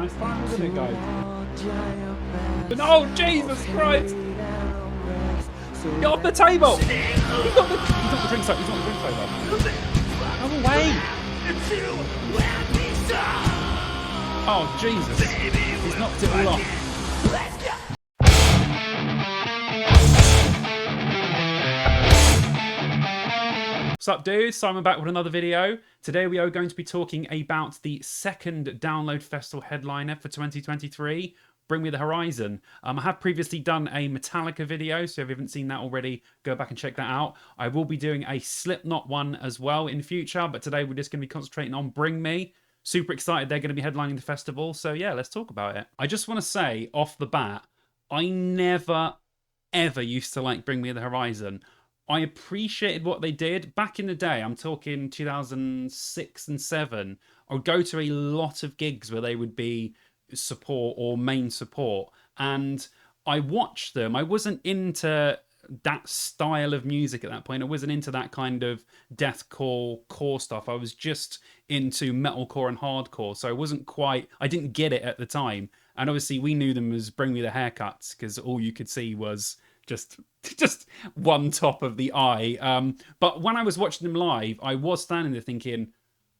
nice time, isn't it, guys? No, Jesus Christ! Get off the table! He's not the drink soap. He's not the drink soap. Go away! Oh, Jesus. He's knocked it all off. What's up, dudes? Simon back with another video. Today we are going to be talking about the second Download Festival headliner for 2023, Bring Me The Horizon. I have previously done a Metallica video, so if you haven't seen that already, go back and check that out. I will be doing a Slipknot one as well in future, but today we're just going to be concentrating on Bring Me. Super excited they're going to be headlining the festival, so yeah, let's talk about it. I just want to say off the bat, I never, ever used to like Bring Me The Horizon. I appreciated what they did. Back in the day, I'm talking 2006 and 7, I would go to a lot of gigs where they would be support or main support. And I watched them. I wasn't into that style of music at that point. I wasn't into that kind of deathcore core stuff. I was just into metalcore and hardcore. So I didn't get it at the time. And obviously we knew them as Bring Me The Haircuts because all you could see was just one top of the eye. But when I was watching them live, I was standing there thinking,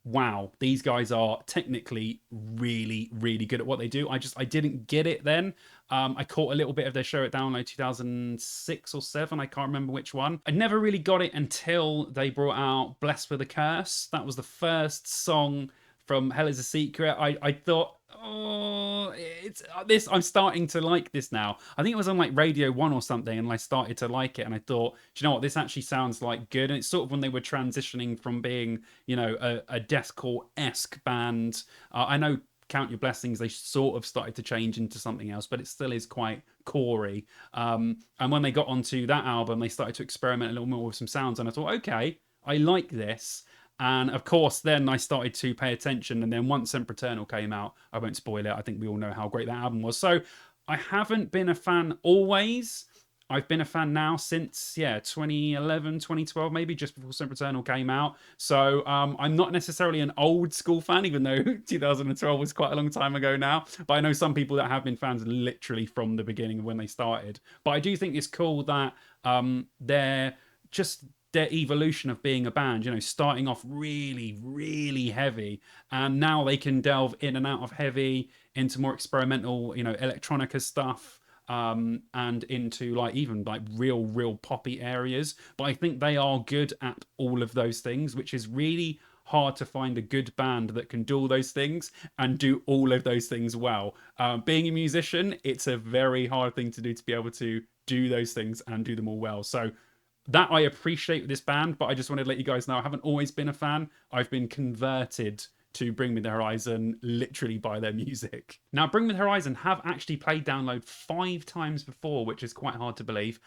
wow, these guys are technically really, really good at what they do. I didn't get it then. I caught a little bit of their show at Download 2006 or 7. I can't remember which one. I never really got it until they brought out Blessed With A Curse. That was the first song from Hell Is A Secret. I thought, oh, it's this. I'm starting to like this now. I think it was on like Radio 1 or something, and I started to like it. And I thought, do you know what? This actually sounds like good. And it's sort of when they were transitioning from being, you know, a deathcore-esque band. I know Count Your Blessings, they sort of started to change into something else, but it still is quite corey. And when they got onto that album, they started to experiment a little more with some sounds. And I thought, okay, I like this. And of course, then I started to pay attention. And then once Sempiternal came out, I won't spoil it. I think we all know how great that album was. So I haven't been a fan always. I've been a fan now since, 2011, 2012, maybe just before Sempiternal came out. So I'm not necessarily an old school fan, even though 2012 was quite a long time ago now. But I know some people that have been fans literally from the beginning of when they started. But I do think it's cool that they're just their evolution of being a band, you know, starting off really, really heavy, and now they can delve in and out of heavy into more experimental, you know, electronica stuff, and into like even like real poppy areas. But I think they are good at all of those things, which is really hard to find a good band that can do all those things and do all of those things well. Being a musician, it's a very hard thing to do, to be able to do those things and do them all well. So that I appreciate with this band, but I just wanted to let you guys know I haven't always been a fan. I've been converted to Bring Me The Horizon literally by their music. Now, Bring Me The Horizon have actually played Download 5 times before, which is quite hard to believe.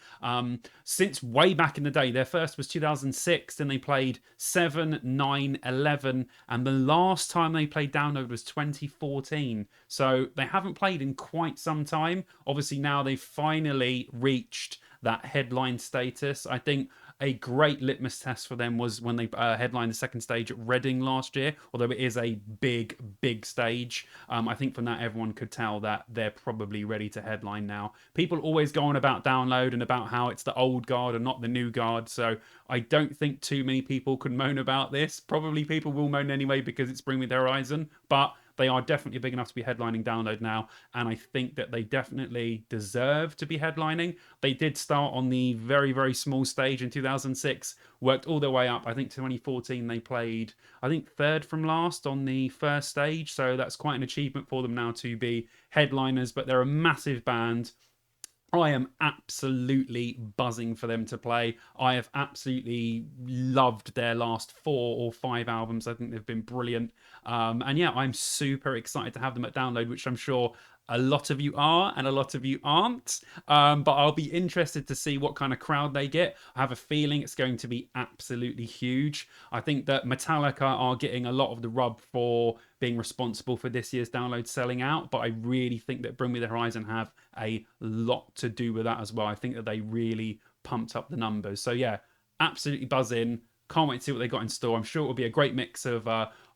Since way back in the day. Their first was 2006, then they played 7, 9, 11, and the last time they played Download was 2014. So they haven't played in quite some time. Obviously now they've finally reached that headline status. I think a great litmus test for them was when they headlined the second stage at Reading last year, although it is a big stage. I think from that everyone could tell that they're probably ready to headline now. People always go on about Download and about how it's the old guard and not the new guard, so I don't think too many people could moan about this. Probably people will moan anyway because it's Bring Me The Horizon, but they are definitely big enough to be headlining Download now, and I think that they definitely deserve to be headlining. They did start on the very small stage in 2006, worked all their way up. I think 2014 they played, I think, third from last on the first stage, so that's quite an achievement for them now to be headliners, but they're a massive band. I am absolutely buzzing for them to play. I have absolutely loved their last 4 or 5 albums. I think they've been brilliant. And yeah, I'm super excited to have them at Download, which I'm sure a lot of you are and a lot of you aren't. But I'll be interested to see what kind of crowd they get. I have a feeling it's going to be absolutely huge. I think that Metallica are getting a lot of the rub for being responsible for this year's Download selling out, but I really think that Bring Me The Horizon have a lot to do with that as well. I think that they really pumped up the numbers. So yeah, absolutely buzzing. Can't wait to see what they got in store. I'm sure it will be a great mix of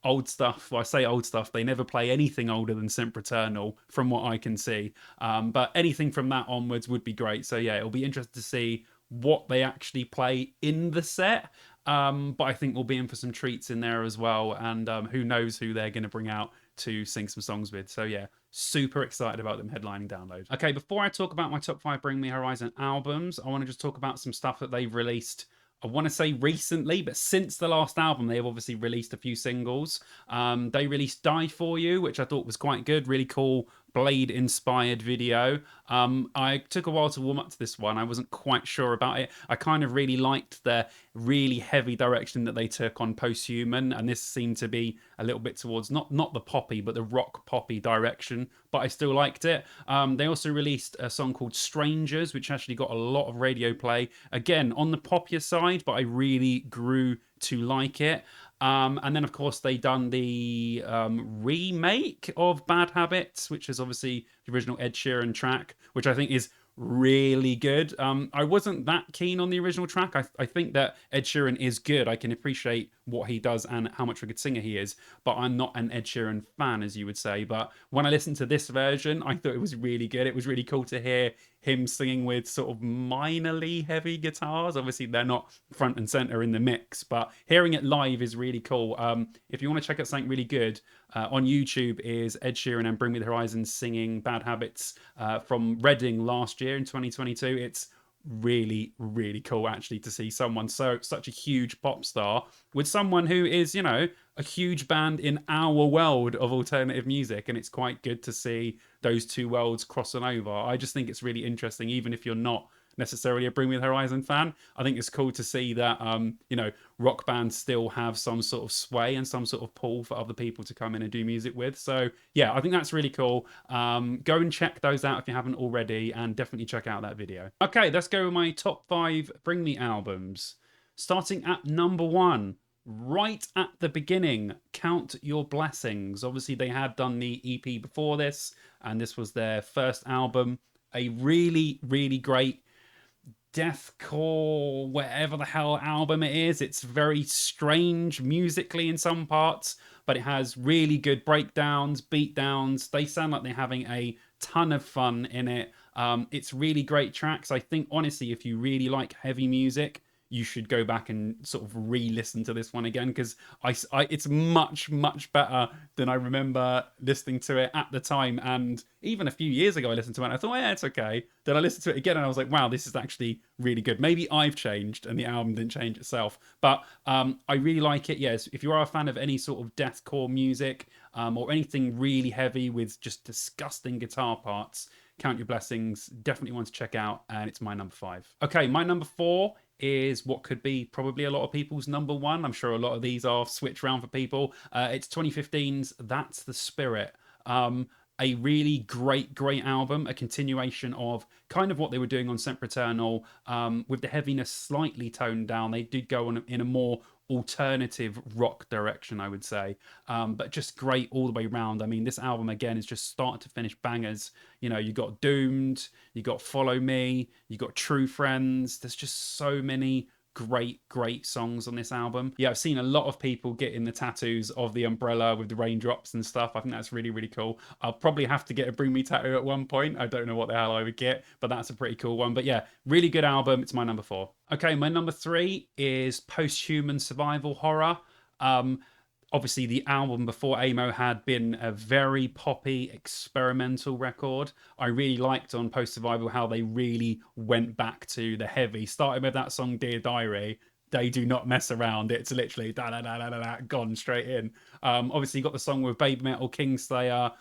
old stuff. Well, I say old stuff, they never play anything older than Sempiternal from what I can see. But anything from that onwards would be great. So yeah, it'll be interesting to see what they actually play in the set. But I think we'll be in for some treats in there as well. And who knows who they're going to bring out to sing some songs with. So yeah, super excited about them headlining Download. Okay, before I talk about my top 5 Bring Me Horizon albums, I want to just talk about some stuff that they've released. I want to say recently, but since the last album, they have obviously released a few singles. They released Die For You, which I thought was quite good, really cool Blade-inspired video. I took a while to warm up to this one. I wasn't quite sure about it. I kind of really liked the really heavy direction that they took on Posthuman, and this seemed to be a little bit towards not the poppy, but the rock poppy direction, but I still liked it. They also released a song called Strangers, which actually got a lot of radio play. Again, on the poppier side, but I really grew to like it. And then, of course, they done the remake of Bad Habits, which is obviously the original Ed Sheeran track, which I think is really good. I wasn't that keen on the original track. I think that Ed Sheeran is good. I can appreciate what he does and how much of a good singer he is, but I'm not an Ed Sheeran fan, as you would say. But when I listened to this version, I thought it was really good. It was really cool to hear him singing with sort of minorly heavy guitars. Obviously, they're not front and center in the mix, but hearing it live is really cool. If you want to check out something really good, on YouTube is Ed Sheeran and Bring Me the Horizon singing Bad Habits from Reading last year in 2022. It's really, really cool actually to see someone such a huge pop star with someone who is, you know, a huge band in our world of alternative music, and it's quite good to see those two worlds crossing over. I just think it's really interesting, even if you're not necessarily a Bring Me the Horizon fan. I think it's cool to see that you know, rock bands still have some sort of sway and some sort of pull for other people to come in and do music with. So yeah, I think that's really cool. Go and check those out if you haven't already, and definitely check out that video. Okay, let's go with my top 5 Bring Me albums. Starting at number 1, right at the beginning, Count Your Blessings. Obviously they had done the EP before this, and this was their first album. A really, really great deathcore, whatever the hell album it is. It's very strange musically in some parts, but it has really good breakdowns, beatdowns. They sound like they're having a ton of fun in it. It's really great tracks. I think, honestly, if you really like heavy music, you should go back and sort of re-listen to this one again, because it's much, much better than I remember listening to it at the time. And even a few years ago, I listened to it and I thought, yeah, it's okay. Then I listened to it again and I was like, wow, this is actually really good. Maybe I've changed and the album didn't change itself. But I really like it. Yes, if you are a fan of any sort of deathcore music or anything really heavy with just disgusting guitar parts, Count Your Blessings, definitely one to check out, and it's my number 5. Okay, my number 4 is what could be probably a lot of people's number 1. I'm sure a lot of these are switched around for people. It's 2015's That's the Spirit. A really great album, a continuation of kind of what they were doing on Sempiternal, with the heaviness slightly toned down. They did go on in a more alternative rock direction, I would say, but just great all the way around. I mean, this album again is just start to finish bangers. You know, you got Doomed, you got Follow Me, you got True Friends. There's just so many great songs on this album. Yeah, I've seen a lot of people getting the tattoos of the umbrella with the raindrops and stuff. I think that's really, really cool. I'll probably have to get a Bring Me tattoo at one point. I don't know what the hell I would get, but that's a pretty cool one. But yeah, really good album. It's my number 4. Okay, my number 3 is Posthuman Survival Horror. Obviously, the album before Amo had been a very poppy, experimental record. I really liked on Post Survival how they really went back to the heavy. Starting with that song Dear Diary, they do not mess around. It's literally da-da-da-da-da, gone straight in. Obviously, you got the song with Baby Metal, Kingslayer.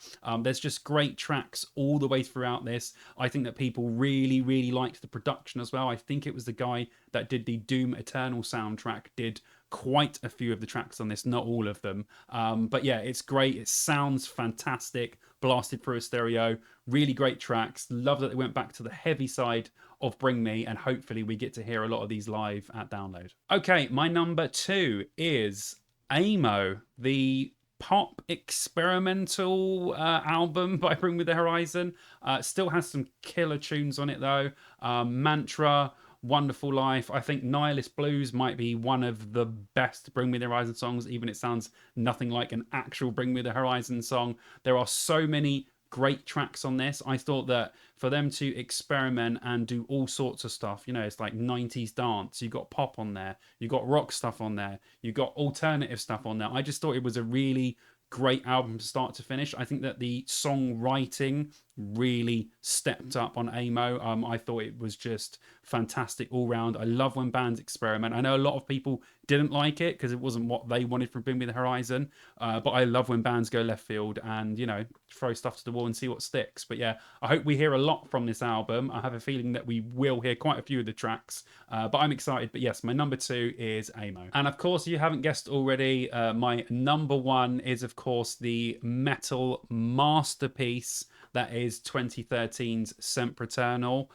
There's just great tracks all the way throughout this. I think that people really, really liked the production as well. I think it was the guy that did the Doom Eternal soundtrack did quite a few of the tracks on this, not all of them. But yeah, it's great. It sounds fantastic, blasted through a stereo. Really great tracks. Love that they went back to the heavy side of Bring Me, and hopefully we get to hear a lot of these live at Download. Okay, my number 2 is Amo, the pop experimental album by Bring Me the Horizon. Still has some killer tunes on it though. Mantra, Wonderful Life. I think Nihilist Blues might be one of the best Bring Me the Horizon songs, even it sounds nothing like an actual Bring Me the Horizon song. There are so many great tracks on this. I thought that for them to experiment and do all sorts of stuff, you know, it's like 90s dance, you got pop on there, you got rock stuff on there, you got alternative stuff on there. I just thought it was a really great album to start to finish. I think that the songwriting really stepped up on Amo. I thought it was just fantastic all round. I love when bands experiment. I know a lot of people didn't like it because it wasn't what they wanted from Bring Me the Horizon, but I love when bands go left field and, you know, throw stuff to the wall and see what sticks. But yeah, I hope we hear a lot from this album. I have a feeling that we will hear quite a few of the tracks, but I'm excited. But yes, my number 2 is Amo. And of course, you haven't guessed already, my number 1 is, of course, the metal masterpiece that is 2013's Sempiternal.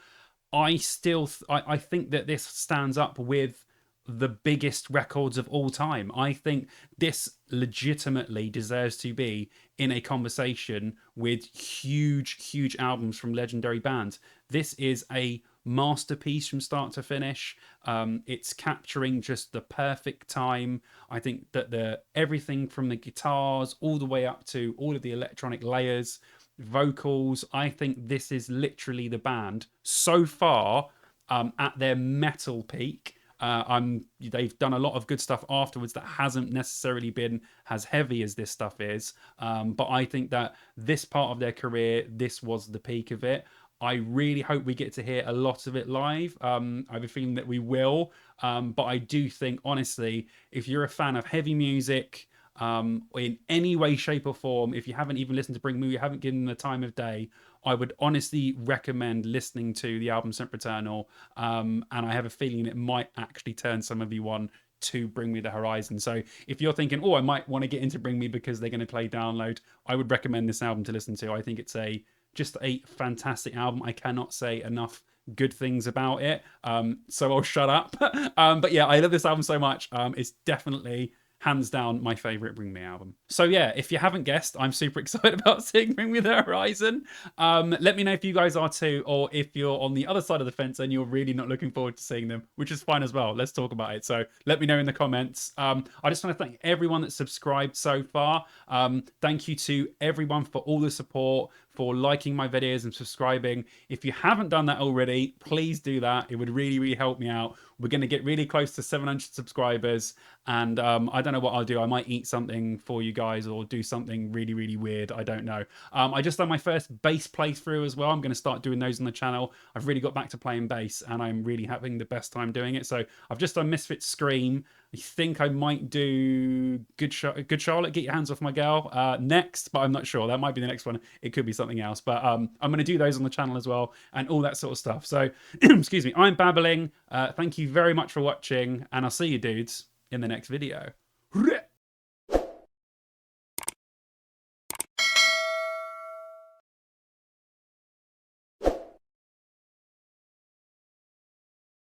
I think that this stands up with the biggest records of all time. I think this legitimately deserves to be in a conversation with huge albums from legendary bands. This is a masterpiece from start to finish. It's capturing just the perfect time. I think that everything from the guitars all the way up to all of the electronic layers, vocals, I think this is literally the band so far at their metal peak. They've done a lot of good stuff afterwards that hasn't necessarily been as heavy as this stuff is, but I think that this part of their career, this was the peak of it. I really hope we get to hear a lot of it live. I have a feeling that we will, but I do think, honestly, if you're a fan of heavy music, in any way, shape or form, if you haven't even listened to Bring Me, you haven't given them the time of day, I would honestly recommend listening to the album Sempiternal, and I have a feeling it might actually turn some of you on to Bring Me the Horizon. So if you're thinking, oh, I might want to get into Bring Me because they're going to play Download, I would recommend this album to listen to. I think it's just a fantastic album. I cannot say enough good things about it, so I'll shut up. But yeah, I love this album so much. It's definitely hands down my favorite Bring Me album. So yeah, if you haven't guessed, I'm super excited about seeing Bring Me the Horizon. Let me know if you guys are too, or if you're on the other side of the fence and you're really not looking forward to seeing them, which is fine as well. Let's talk about it. So let me know in the comments. I just want to thank everyone that's subscribed so far. Thank you to everyone for all the support, for liking my videos and subscribing. If you haven't done that already, please do that. It would really help me out. We're going to get really close to 700 subscribers, and I don't know what I'll do. I might eat something for you guys or do something really weird. I don't know. I just done my first bass playthrough as well. I'm going to start doing those on the channel. I've really got back to playing bass, and I'm really having the best time doing it. So I've just done Misfits Scream. I think I might do Good Charlotte, Get Your Hands Off My Girl next, but I'm not sure. That might be the next one. It could be something else, but I'm going to do those on the channel as well and all that sort of stuff. So, excuse me, I'm babbling. Thank you very much for watching, and I'll see you dudes in the next video.